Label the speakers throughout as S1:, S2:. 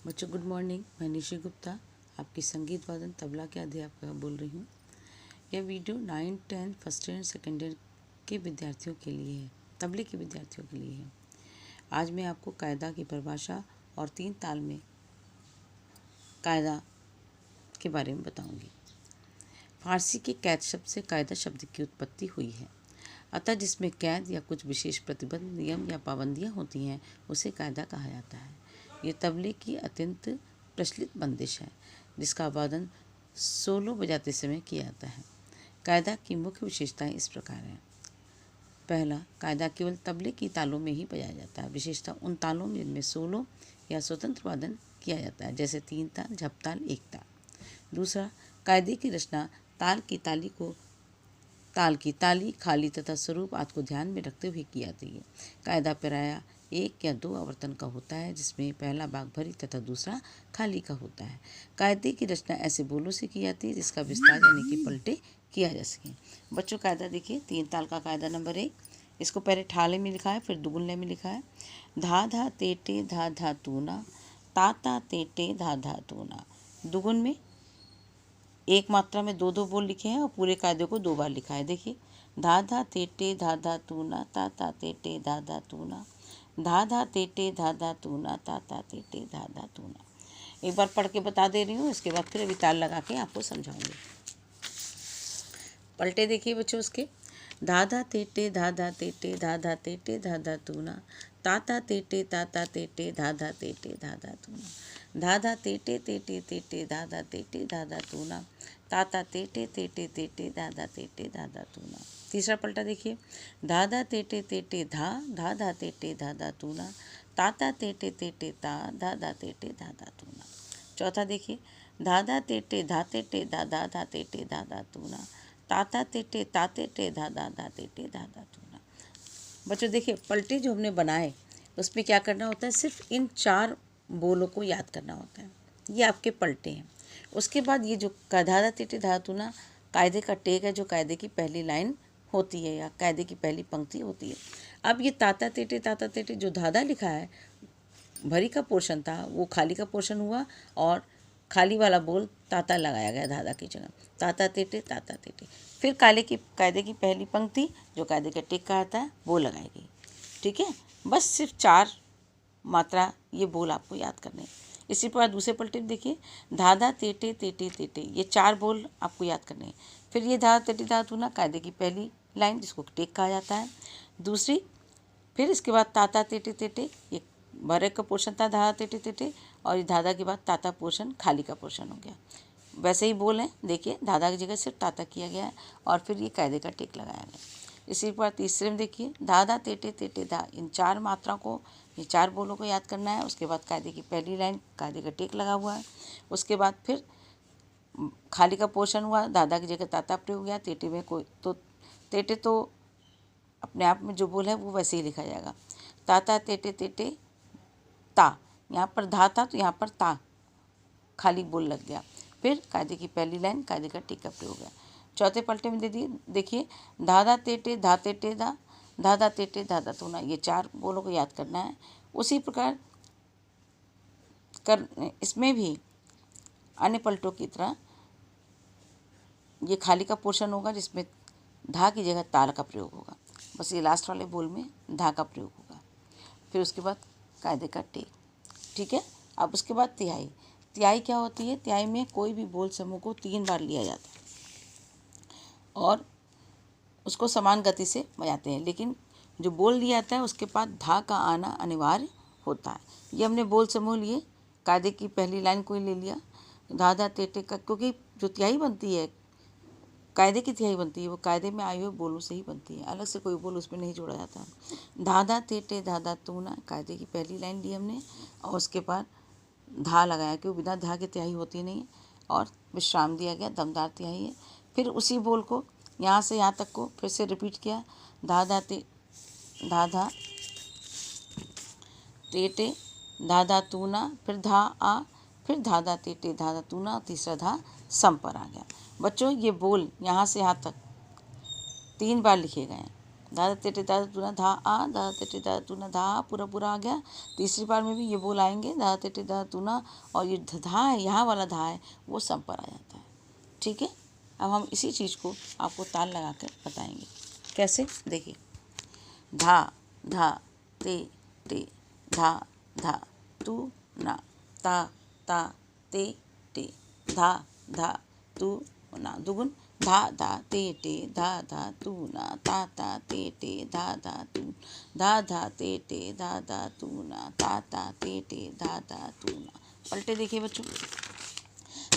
S1: बच्चों good morning. मैं निशी गुप्ता आपकी संगीत वादन तबला के अध्यापक बोल रही हूँ। यह video 9, 10 first year and second year के विद्यार्थियों के लिए है, तबले के विद्यार्थियों के लिए है। आज मैं आपको कायदा की परिभाषा और 3 ताल में कायदा के बारे में बताऊंगी। फारसी के कैद शब्द से कायदा शब्द की उत्पत्ति हुई है, अतः जिसमें कैद या कुछ विशेष प्रतिबंध, नियम या पाबंदियाँ होती हैं उसे कायदा कहा जाता है। ये तबले की अत्यंत प्रचलित बंदिश है जिसका वादन सोलो बजाते समय किया जाता है। कायदा की मुख्य विशेषताएं इस प्रकार हैं। पहला, कायदा केवल तबले की तालों में ही बजाया जाता है, विशेषतः उन तालों में जिनमें सोलो या स्वतंत्र वादन किया जाता है, जैसे 3 ताल, झपताल, 1 ताल। दूसरा, कायदे की रचना ताल की ताली, खाली तथा स्वरूप आदि को ध्यान में रखते हुए की जाती है। कायदा प्रायः 1 या 2 आवर्तन का होता है, जिसमें पहला भाग भरी तथा दूसरा खाली का होता है। कायदे की रचना ऐसे बोलों से की जाती है जिसका विस्तार यानी कि पलटे किया जा सके। बच्चों कायदा देखिए, 3 ताल का कायदा नंबर 1, इसको पहले ठाले में लिखा है, फिर दुगुन लय में लिखा है। धा धा तेटे धा धा तूना, ता ता तेटे धा धा तूना। दुगुन में एक मात्रा में 2-2 बोल लिखे हैं और पूरे कायदे को 2 बार लिखा है। देखिए, धा धा तेटे धा धा तूना, ता ता तेटे धा धा तूना, धा धा तेटे धा धा तूना, ता ता तेटे धा धा तूना। एक बार पढ़ के बता दे रही हूँ, इसके बाद फिर अभी ताल लगा के आपको समझाऊंगी। पलटे देखिए बच्चों उसके, धा धा तेटे धा धा तेटे धा धा तेटे धा धा तूना, ता ता तेटे धा धा तेटे धा धा तेटे धा धा तूना, धा धा तेटे तेटे तेटे धा धा तेटे धा धा तूना, ता ता तेटे तेटे तेटे धा धा तेटे धा धा तूना। तीसरा पलटा देखिए, धा धा तेटे तेटे धा धा धा तेटे धा धा तूना, ता ता तेटे तेटे ता धा धा तेटे धा धा तूना। चौथा देखिए, धा धा तेटे धा तेटे धा धा धा तेटे धा धा तूना, ता ता तेटे ता तेटे धा धा धा तेटे धा धा तूना। बच्चों देखिए, पलटे जो हमने बनाए उसमें क्या करना होता है, सिर्फ इन 4 बोलों को याद करना होता है। ये आपके पलटे हैं। उसके बाद ये जो धा धा तेटे धा तूना कायदे का टेक है, जो कायदे की पहली लाइन होती है या कायदे की पहली पंक्ति होती है। अब ये ताता तेटे जो धाधा लिखा है, भरी का पोर्शन था वो खाली का पोर्शन हुआ और खाली वाला बोल ताता लगाया गया धाधा की जगह, ताता तेटे। फिर कायदे की पहली पंक्ति जो कायदे का टेक का आता है वो लगाई गई। ठीक है, बस सिर्फ 4 मात्रा ये बोल आपको याद करने हैं। इसी प्रकार दूसरे पलटे में देखिए, धाधा तेटे तेटे तेटे, ये 4 बोल आपको याद करने हैं। फिर ये धाधा तेटे धा तूना कायदे की पहली लाइन जिसको टेक कहा जाता है, दूसरी, फिर इसके बाद ताता तेटे तेटे, ये भरे का पोर्शन था धाधा तेटे तेटे, और ये धाधा के बाद ताता पोर्शन खाली का पोर्शन हो गया। वैसे ही बोल है, देखिए धाधा की जगह सिर्फ ताता किया गया है और फिर ये कायदे का टेक लगाया गया। इसी प्रकार तीसरे में देखिए, धाधा तेटे तेटे धा, इन 4 मात्रा को, ये 4 बोलों को याद करना है। उसके बाद कायदे की पहली लाइन कायदे का टेक लगा हुआ है। उसके बाद फिर खाली का पोर्शन हुआ, धाधा की जगह ताता प्रयोग गया। तेटे में कोई तो तेटे तो अपने आप में जो बोल है वो वैसे ही लिखा जाएगा, ताता तेटे तेटे ता, यहाँ पर धा था तो यहाँ पर ता खाली बोल लग गया। फिर कायदे की पहली लाइन कायदे का टेक का प्रयोग है। चौथे पलटे में देखिए, धाधा तेटे धा तेटे धा, धाधा तेटे धाधा तूना, ये 4 बोलों को याद करना है। उसी प्रकार इसमें भी अन्य पलटों की तरह ये खाली का पोर्शन होगा जिसमें धा की जगह ताल का प्रयोग होगा। बस ये लास्ट वाले बोल में धा का प्रयोग होगा। फिर उसके बाद कायदे का टेक। ठीक है, अब उसके बाद तिहाई। तिहाई क्या होती है, तिहाई में कोई भी बोल समूह को 3 बार लिया जाता है और उसको समान गति से बजाते हैं, लेकिन जो बोल लिया जाता है उसके बाद धा का आना अनिवार्य होता है। ये हमने बोल समूह लिए, कायदे की पहली लाइन कोई ले लिया, धाधा तेटे का, क्योंकि जो तिहाई बनती है, कायदे की तिहाई बनती है, वो कायदे में आए हुए बोलों से ही बनती है, अलग से कोई बोल उसमें नहीं जोड़ा जाता। धाधा तेटे धाधा तूना कायदे की पहली लाइन ली हमने और उसके बाद धा लगाया, क्योंकि बिना धा के तिहाई होती नहीं है, और विश्राम दिया गया, दमदार तिहाई है। फिर उसी बोल को यहाँ से यहाँ तक को फिर से रिपीट किया, धाधा तेटे धाधा तूना, फिर धा आ, फिर धाधा तेटे धाधा तूना, तीसरा धा सम पर आ गया। बच्चों ये बोल यहाँ से यहाँ तक 3 बार लिखे गए हैं। दादा तेटे दादा तूना धा आ, दादा तेटे दादा तूना धा आ, पूरा पूरा आ गया। तीसरी बार में भी ये बोल आएंगे दादा तेटे दादा तूना, और ये धा है, यहाँ वाला धा है वो सम पर आ जाता है। ठीक है, अब हम इसी चीज़ को आपको ताल लगा कर बताएंगे कैसे। देखिए, धा धा ते टे धा धा तू ना, ता ता ते टे धा धा तू ना, दुगुन धा धा ते टे धा धा तू ना, ता ता ते टे धा धा तू, धा धा ते टे धा धा तू ना, ता ता ते टे धा धा तू ना। पलटे देखिए बच्चों,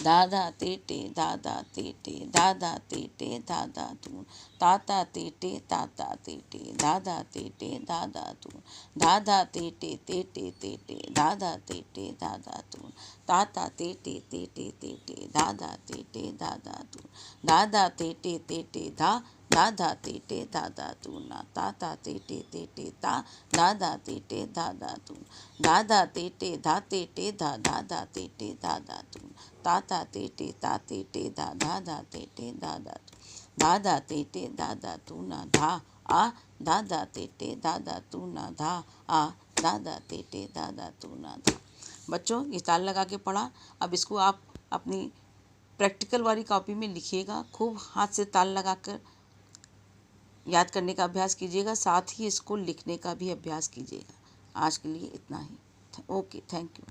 S1: दादा तेटे दादा तेटे दादा तेटे दादा तू, ताता तेटे ताता तेटे दादा तेटे दादा तू, दादा तेटे तेटे तेटे दादा तेटे दादा तू, ताता तेटे तेटे तेटे दादा तेटे दादा तू, दादा तेटे तेटे दा दादा तेटे दादा तू ना, ताता तेटे तेटे ता दादा तेटे दादा तू, दादा तेटे धा तेटे दा दादा तेटे दादा तू, ताता तेटे ता तेटे दा दादा तेटे दादा तू, दादा तेटे दादा तू ना धा आ, दादा तेटे दादा तू ना धा आ, दादा तेटे दादा तू ना धा। बच्चों ये ताल लगा के पढ़ा। अब इसको आप अपनी प्रैक्टिकल वाली कॉपी में लिखिएगा, खूब हाथ से ताल लगाकर याद करने का अभ्यास कीजिएगा, साथ ही इसको लिखने का भी अभ्यास कीजिएगा। आज के लिए इतना ही। Okay, thank you.